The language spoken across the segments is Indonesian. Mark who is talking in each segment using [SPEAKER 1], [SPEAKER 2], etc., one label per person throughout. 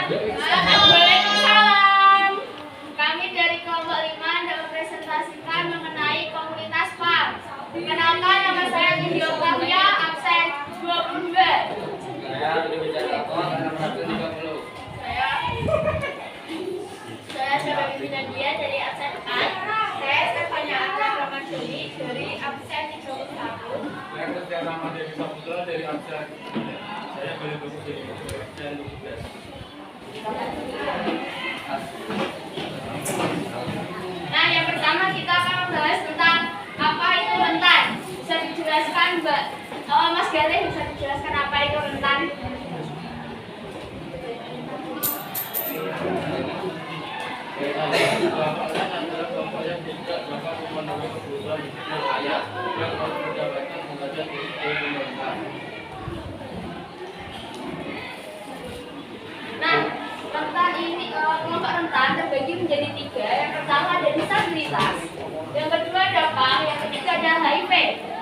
[SPEAKER 1] Waalaikumsalam. Kami dari kelompok 5 hendak mempresentasikan mengenai komunitas PAM. Perkenalkan, nama saya Cindy Octavia, absen 22.
[SPEAKER 2] Saya absen 30.
[SPEAKER 1] Saya sebagai Nadia dari absen 4. Saya Stefania Agra Ramadjani dari absen 31.
[SPEAKER 2] Saya Christian Ramadjani Saputra dari absen 9. Saya boleh bekerja di absen 12.
[SPEAKER 1] Nah, yang pertama kita akan membahas tentang apa itu rentan. Bisa dijelaskan, Mbak? Mas Galih, bisa dijelaskan apa itu rentan?
[SPEAKER 2] Adalah kelompok yang tidak dapat memenuhi kebutuhan hidup layak yang harus mendapatkan penghargaan dari pemerintah.
[SPEAKER 1] Nah, rentan ini kelompok rentan terbagi menjadi 3. Yang pertama ada disabilitas, yang kedua ada PAM, yang ketiga ada HIV.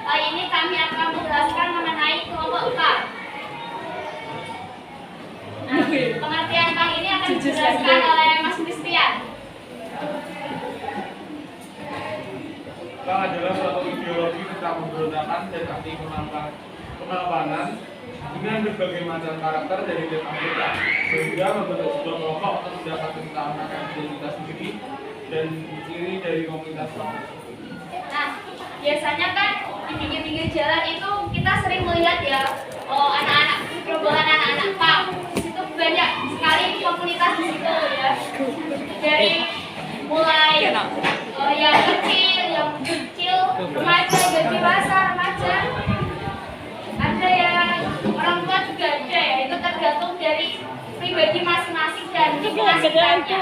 [SPEAKER 1] Kali ini kami akan menjelaskan mengenai kelompok PAM. Nah, pengertian PAM ini akan dijelaskan oleh Mas Christian.
[SPEAKER 2] PAM adalah suatu ideologi tentang pemberontakan dan aksi perlawanan dengan berbagai macam karakter dari tiap anggota, sehingga membentuk sebuah kelompok untuk mendapatkan keamanan identitas sendiri dan ciri dari komunitas PAM.
[SPEAKER 1] Nah, biasanya kan di pinggir-pinggir jalan itu kita sering melihat ya anak-anak, gerombolan anak-anak PAM. Di situ banyak sekali komunitas di situ ya. Dari mulai yang kecil, remaja, dan dewasa, remaja. Ada yang orang tua juga ada ya. Itu tergantung dari pribadi masing-masing dan masing-masingnya.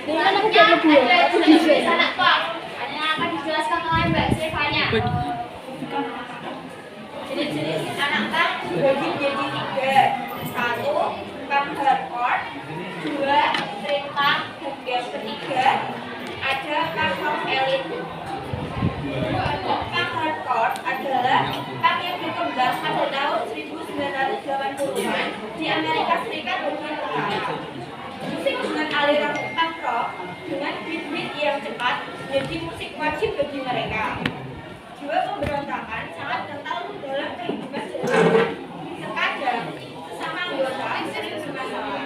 [SPEAKER 1] Selanjutnya ada jenis anak PAM yang akan dijelaskan oleh Mbak Stefania. Jenis-jenis anak PAM dibagi menjadi 3. 1. PAM hardcore, 2. Street PAM, dan yang ketiga ada PAM house elite. PAM hardcore adalah PAM yang berkembang pada tahun 1980-an di Amerika Serikat bagian utara. Musik dengan aliran punk rock dengan beat-beat yang cepat menjadi musik wajib bagi mereka. Jiwa pemberontakan sangat kental dalam kehidupan sehari-hari. Terkadang sesama anggota sering bermasalah.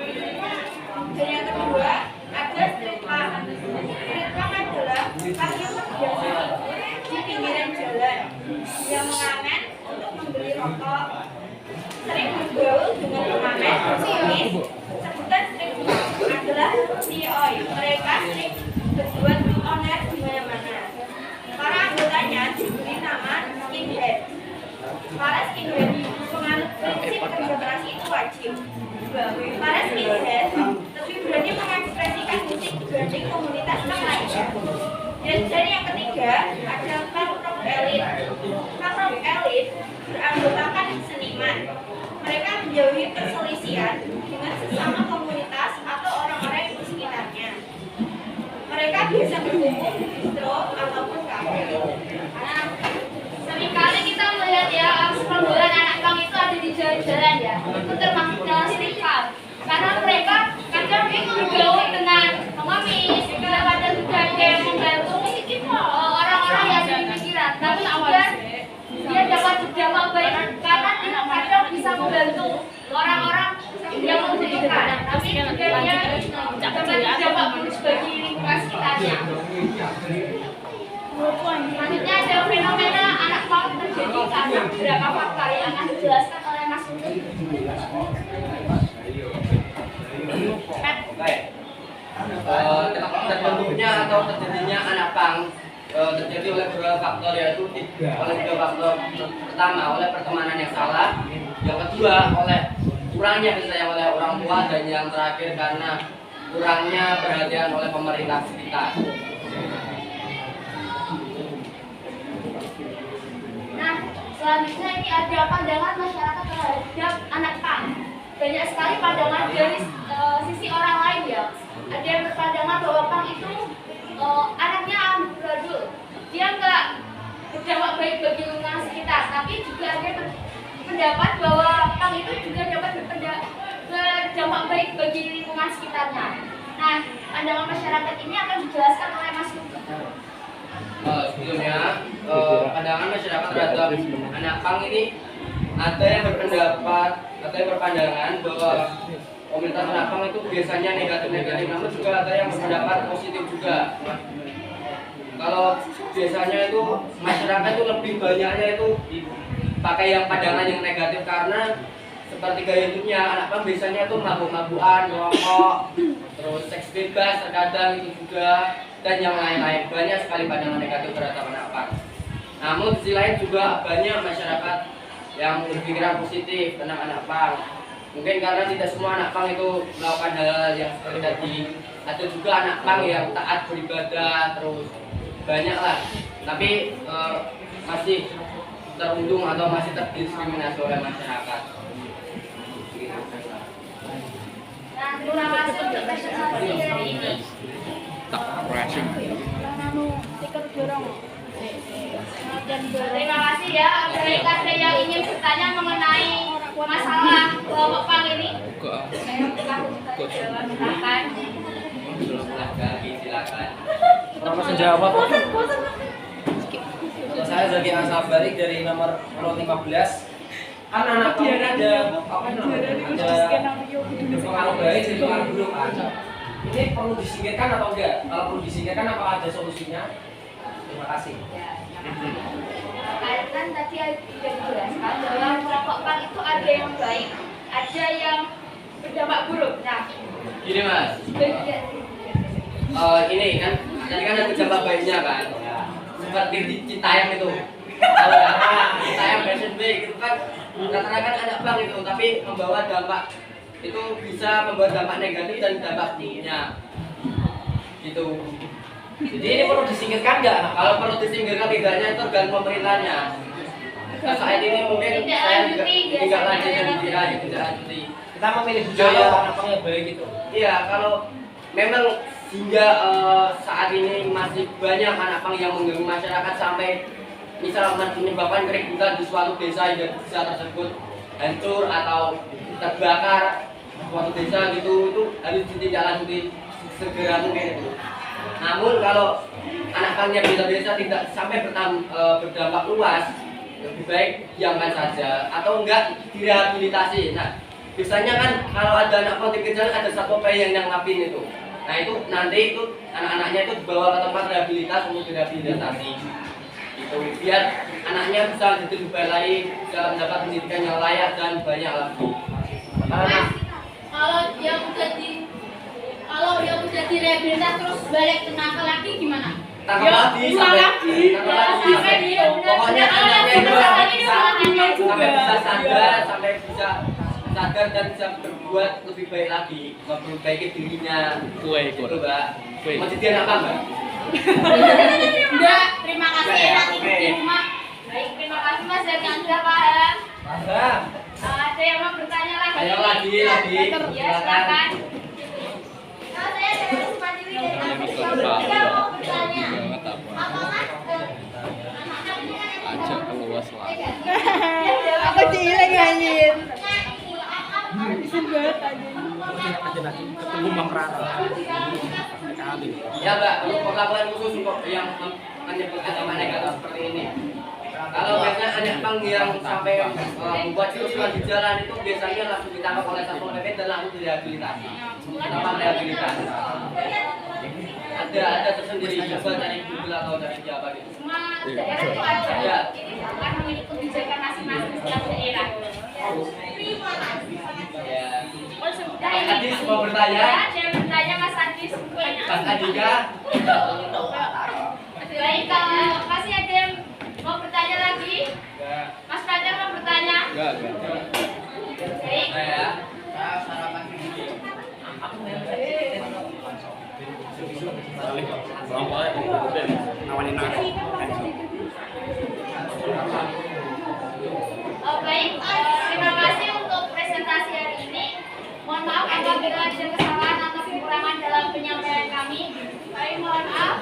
[SPEAKER 1] Dan yang kedua ada street punk. Street punk adalah punk yang terbiasa di pinggiran jalan yang mengamen untuk membeli rokok, sering bergaul dengan pengamen bisnis. Sebutan street punk adalah COI. Mereka sering berbuat oner di mana-mana. Para anggotanya diberi nama skinhead. Para skinhead penganut prinsip kerja keras itu wajib. Para skinhead lebih berani mengekspresikan musik dibanding komunitas yang lainnya. Dan yang ketiga ada punk rock elite. Punk rock elite beranggotakan seniman. Mereka menjauhi perselisihan dengan sesama komunitas atau orang-orang di sekitarnya. Mereka biasa berkumpul di distro ataupun kafe. Nah, seringkali kita melihat ya sekumpulan anak pang itu ada di jalan-jalan ya. Itu termasuk dalam street punk. Karena mereka kadang bergaul dengan pengemis, kadang juga ada yang membantu orang-orang yang ada di pinggiran. Tapi juga dia dapat berdampak baik karena dia kadang bisa membantu orang-orang yang membutuhkan. Tapi juga dia dapat berdampak bagus bagi lingkungan sekitarnya. Selanjutnya ada fenomena anak PAM terjadi karena beberapa faktor yang akan dijelaskan oleh Mas Udi.
[SPEAKER 3] Terbentuknya atau terjadinya anak PAM terjadi oleh beberapa faktor, yaitu oleh 3 faktor. Pertama, oleh pertemanan yang salah. Yang kedua, oleh kurangnya kasih sayang oleh orang tua. Dan yang terakhir karena kurangnya perhatian oleh pemerintah sekitar.
[SPEAKER 1] Nah, selanjutnya ini ada pandangan masyarakat terhadap anak PAM. Banyak sekali pandangan dari sisi orang lain ya. Ada yang berpandangan bahwa PAM itu anaknya amburadul. Dia nggak berdampak baik bagi lingkungan sekitar, tapi juga ada pendapat bahwa PAM itu juga dapat sekitarnya. Nah, pandangan masyarakat ini akan dijelaskan oleh Mas Ruby.
[SPEAKER 3] Sebelumnya pandangan masyarakat terhadap anak pang ini ada yang berpendapat, ada yang berpandangan bahwa komunitas anak pang itu biasanya negatif-negatif, namun juga ada yang berpendapat positif juga. Kalau biasanya itu masyarakat itu lebih banyaknya itu pakai yang pandangan yang negatif karena seperti gaya hidupnya anak pang biasanya itu mabuk-mabukan, rokok, terus seks bebas terkadang itu juga, dan yang lain-lain. Banyak sekali pandangan negatif terhadap anak pang. Namun di sisi lain juga banyak masyarakat yang berpikiran positif tentang anak pang. Mungkin karena tidak semua anak pang itu melakukan hal yang seperti tadi. Ada juga anak pang yang taat beribadah, terus banyak lah. Tapi masih terundung atau masih terdiskriminasi oleh masyarakat.
[SPEAKER 1] Nah, terima kasih untuk presentasi hari ini. Terima kasih ya. Apabila ada yang ingin bertanya mengenai masalah kelompok pang ini, silakan.
[SPEAKER 3] Silakan.
[SPEAKER 4] Langsung jawab. Saya Zaki Asabari dari nomor 15. Kan anak pang ada apa namanya? Ada pengaruh baik dan pengaruh buruk kan. Ini perlu disingkirkan atau enggak? Kalau perlu disingkirkan apa ada solusinya? Terima kasih.
[SPEAKER 1] Kan tadi sudah dijelaskan bahwa kelompok pang itu ada yang baik, ada yang berdampak buruk. Nah,
[SPEAKER 3] Gini mas, ini kan tadi kan ada dampak baiknya kan, seperti di Citayam itu. Kalau Citayam Fashion Week itu kan rata-rata kan anak pang itu, tapi membawa dampak itu bisa membawa dampak negatif dan dampak tingginya. Gitu.
[SPEAKER 4] Jadi ini perlu disingkirkan enggak?
[SPEAKER 3] Kalau perlu disingkirkan tidaknya itu tergantung pemerintahnya. Nah, saat ini mungkin saya juga tidak lanjut dan tidak lanjuti.
[SPEAKER 4] Kita memilih budaya anak pang yang baik gitu.
[SPEAKER 3] Iya, kalau memang hingga saat ini masih banyak anak pang yang mengganggu masyarakat sampai misal menyebabkan keributan di suatu desa hingga desa tersebut hancur atau terbakar suatu desa gitu, itu harus ditindaklanjuti segera mungkin itu. Namun kalau anak pangnya desa-desa tidak sampai berdampak luas, lebih baik diamkan saja atau enggak direhabilitasi. Nah, biasanya kan kalau ada anak pang dikejar ada satpol pp yang ngapin itu. Nah itu nanti itu anak-anaknya itu dibawa ke tempat rehabilitas untuk direhabilitasi. Gitu. Biar anaknya bisa jadi lebih baik, bisa mendapat pendidikan yang layak dan banyak lagi.
[SPEAKER 1] Mas, kalau yang udah direhabilitasi terus balik ke nakal lagi gimana?
[SPEAKER 3] Tambah lagi sampai pokoknya anaknya itu sampai bisa sadar, sampai bisa sadar dan bisa berbuat lebih baik lagi, memperbaiki dirinya. Gitu, Mbak. Mau jadi anak apa, Mbak?
[SPEAKER 1] Enggak, terima kasih nanti di rumah. Baik, terima kasih Mas dari Anda paham.
[SPEAKER 4] Paham.
[SPEAKER 1] Ada yang mau bertanya lagi?
[SPEAKER 3] Ayo lagi.
[SPEAKER 1] Ya, silakan. Saya dari Mandiri dari Saya mau bertanya. Apakah
[SPEAKER 5] Ajak keluas lah.
[SPEAKER 6] Aku cilik anjir. Isin banget anjir.
[SPEAKER 4] Ketemu Bang Rara.
[SPEAKER 3] Ya, Mbak, untuk perlakuan khusus untuk yang menyebutkan sama negatif seperti ini. Kalau biasanya anak pang yang sampai membuat kerusuhan di jalan itu biasanya langsung ditangkap oleh satpol pp dan langsung direhabilitasi. Tempat rehabilitasi. Ada tersendiri, coba dari Google atau dari Jawa gitu.
[SPEAKER 1] semua daerah itu ada ini akan memiliki kebijakan masing-masing setiap daerah.
[SPEAKER 3] Ya.
[SPEAKER 1] Oh, sudah
[SPEAKER 3] Mas Adi
[SPEAKER 1] ini.
[SPEAKER 3] semua bertanya.
[SPEAKER 1] Ya, ada yang bertanya Mas Adi semuanya.
[SPEAKER 3] Mas Adika.
[SPEAKER 1] Baik, kalau masih ada yang mau bertanya lagi?
[SPEAKER 3] Enggak.
[SPEAKER 1] Mas Fajar mau bertanya?
[SPEAKER 5] Enggak.
[SPEAKER 1] Baik.
[SPEAKER 3] Saya sarapan dulu.
[SPEAKER 1] Baik, terima kasih untuk presentasi hari ini. Mohon maaf apabila ada kesalahan atau kekurangan dalam penyampaian kami. Baik, mohon maaf.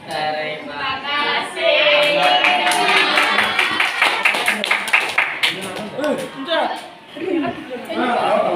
[SPEAKER 1] Terima kasih.